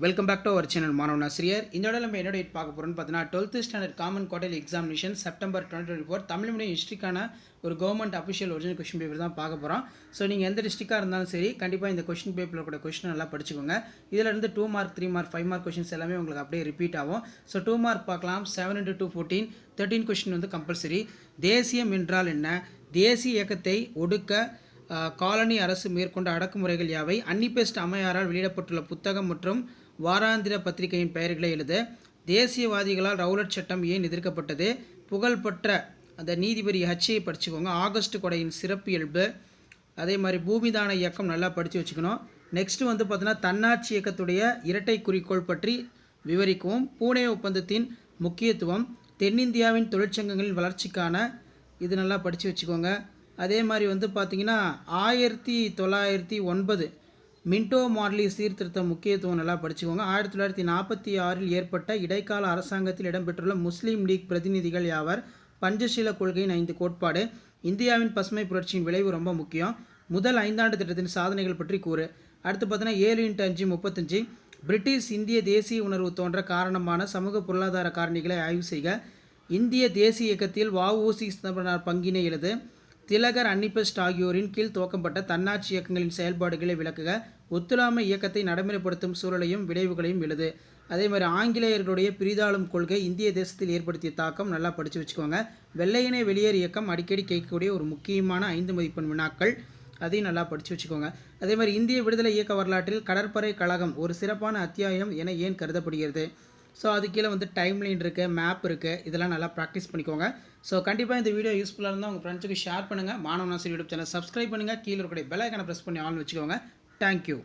Welcome back to our channel மாணவன் ஆசிரியர். இந்த இடம் நம்ம என்ன டேட் பார்க்க போகிறோம்னு பார்த்தீங்கன்னா 12th standard common quarterly examination September 2024 Tamil medium ஹிஸ்ட்ரிக்கான ஒரு government official original question paper தான் பார்க்க போகிறோம். ஸோ நீங்கள் எந்த டிஸ்ட்ரிக்டாக இருந்தாலும் சரி கண்டிப்பாக இந்த கொஸ்டின் பேப்பரில் கூட கொஸ்டின் நல்லா படிச்சுக்கோங்க. இதில் இருந்து 2 மார்க் 3 மார்க் 5 மார்க் கொஸ்டின்ஸ் எல்லாமே உங்களுக்கு அப்படியே ரிப்பீட் ஆகும். ஸோ 2 மார்க் பார்க்கலாம். 7 × 2 14 13 கொஸ்டின் வந்து கம்பல்சரி. தேசியம் என்றால் என்ன? தேசிய இயக்கத்தை ஒடுக்க காலனி அரசு மேற்கொண்ட அடக்குமுறைகள் யாவை? அன்னிபெஸ்ட் அம்மையாரால் வெளியிடப்பட்டுள்ள புத்தகம் மற்றும் வாராந்திர பத்திரிகையின் பெயர்களை எழுத. தேசியவாதிகளால் ரவுலட் சட்டம் ஏன் எதிர்க்கப்பட்டது? புகழ்பெற்ற அந்த நீதிபதி ஹச்சை படிச்சுக்கோங்க. ஆகஸ்ட் கொடையின் சிறப்பியல்பு. அதே மாதிரி பூமிதான இயக்கம் நல்லா படித்து வச்சுக்கணும். நெக்ஸ்ட்டு வந்து பார்த்தீங்கன்னா தன்னாட்சி இயக்கத்துடைய இரட்டை குறிக்கோள் பற்றி விவரிக்கவும். பூனே ஒப்பந்தத்தின் முக்கியத்துவம். தென்னிந்தியாவின் தொழிற்சங்கங்களின் வளர்ச்சிக்கான இது நல்லா படித்து வச்சுக்கோங்க. அதே மாதிரி வந்து பார்த்திங்கன்னா 1909 மின்டோ மார்லி சீர்திருத்த முக்கியத்துவம் நல்லா படிச்சுக்கோங்க. 1946 ஏற்பட்ட இடைக்கால அரசாங்கத்தில் இடம்பெற்றுள்ள முஸ்லீம் லீக் பிரதிநிதிகள் யாவர்? பஞ்சசீல கொள்கையின் 5 கோட்பாடு. இந்தியாவின் பசுமை புரட்சியின் விளைவு ரொம்ப முக்கியம். முதல் 5 ஆண்டு திட்டத்தின் சாதனைகள் பற்றி கூறு. அடுத்து பார்த்தீங்கன்னா 7 × 5 35. பிரிட்டிஷ் இந்திய தேசிய உணர்வு தோன்ற காரணமான சமூக பொருளாதார காரணிகளை ஆய்வு செய்க. இந்திய தேசிய இயக்கத்தில் வ.உ.சி. சிதம்பரனார் பங்கினை எழுது. திலகர் அன்னிபெஸ்ட் ஆகியோரின் கீழ் துவக்கப்பட்ட தன்னாட்சி இயக்கங்களின் செயல்பாடுகளை விளக்குக. ஒத்துழையாமை இயக்கத்தை நடைமுறைப்படுத்தும் சூழலையும் விளைவுகளையும் எழுது. அதே மாதிரி ஆங்கிலேயர்களுடைய பிரிதாளும் கொள்கை இந்திய தேசத்தில் ஏற்படுத்திய தாக்கம் நல்லா படித்து வச்சுக்கோங்க. வெள்ளையனே வெளியேறு இயக்கம் அடிக்கடி கேட்கக்கூடிய ஒரு முக்கியமான 5 மதிப்பெண் வினாக்கள், அதையும் நல்லா படித்து வச்சுக்கோங்க. அதே மாதிரி இந்திய விடுதலை இயக்க வரலாற்றில் கடற்படை கழகம் ஒரு சிறப்பான அத்தியாயம் என ஏன் கருதப்படுகிறது? ஸோ அது கீழே வந்து டைம்லைன் இருக்குது, மேப் இருக்குது, இதெல்லாம் நல்லா ப்ராக்டிஸ் பண்ணிக்கோங்க. ஸோ கண்டிப்பாக இந்த வீடியோ யூஸ்ஃபுல்லாக இருந்தால் உங்கள் ஃப்ரெண்ட்ஸுக்கு ஷேர் பண்ணுங்கள். மாணவன் ஆசிரியர் யூடியூப் சேனல் சப்ஸ்கிரைப் பண்ணுங்கள். கீழே இருக்கக்கூடிய பெல் ஐக்கானை ப்ரெஸ் பண்ணி ஆன் வச்சுக்கோங்க. தேங்க்யூ.